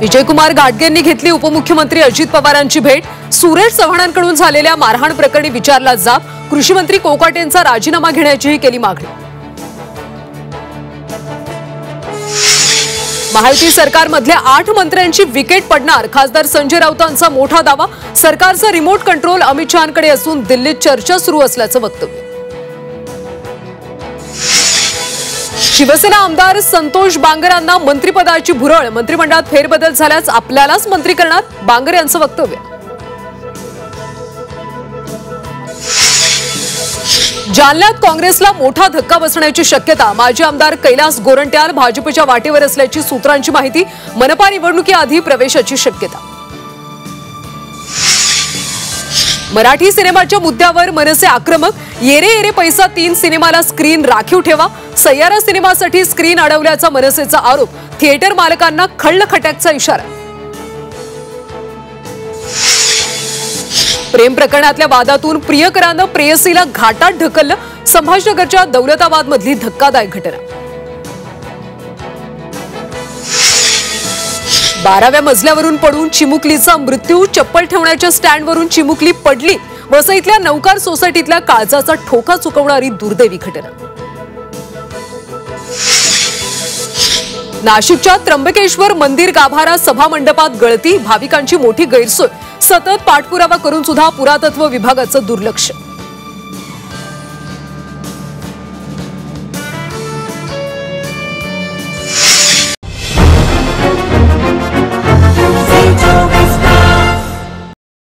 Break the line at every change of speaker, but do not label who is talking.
विजयकुमार घाटगेंनी घेतली उपमुख्यमंत्री अजित पवारांची भेट। सुरेश चव्हाणांकडून झालेल्या मारहाण प्रकरणी विचारला जाब। कृषी मंत्री कोकाटेंचा राजीनामा घेण्याचीही केली मागणी। महायुती सरकारमधल्या 8 मंत्र्यांची विकेट पडणार। खासदार संजय राऊतांचा मोठा दावा। सरकारचा रिमोट कंट्रोल अमित शहांकडे असून दिल्लीत चर्चा सुरू असल्याचं वक्तव्य। शिवसेना आमदार संतोष बांगरांना मंत्रिपदाची भुरळ। मंत्रिमंडळात फेरबदल झाल्यास आपल्यालाच मंत्री करणार, बांगर यांचं वक्तव्य। जालन्यात काँग्रेसला मोठा धक्का बसण्याची शक्यता। माजी आमदार कैलास गोरंट्याल भाजपच्या वाटेवर असल्याची सूत्रांची माहिती। मनपा निवडणुकीआधी प्रवेशाची शक्यता। मराठी सिनेमाच्या मुद्द्यावर मनसे आक्रमक। येरे येरे पैसा 3 सिनेमाला स्क्रीन राखीव ठेवा। सय्यारा सिनेमासाठी स्क्रीन अडवल्याचा मनसेचा आरोप। थिएटर मालकांना खळखटाकचा इशारा। प्रेम प्रकरणातल्या वादातून प्रियकरानं प्रेयसीला घाटात ढकललं। संभाजीनगरच्या दौलताबादमधली धक्कादायक घटना। 12व्या मजल्यावरून पडून चिमुकलीचा मृत्यू। चप्पल ठेवण्याच्या स्टँडवरून चिमुकली पडली। वसईतल्या नौकार सोसायटीतल्या काळजाचा ठोका चुकवणारी दुर्दैवी घटना। नाशिकच्या त्र्यंबकेश्वर मंदिर गाभारा सभा मंडपात गळती। भाविकांची मोठी गैरसोय। सतत पाठपुरावा करून सुद्धा पुरातत्व विभागाचं दुर्लक्ष।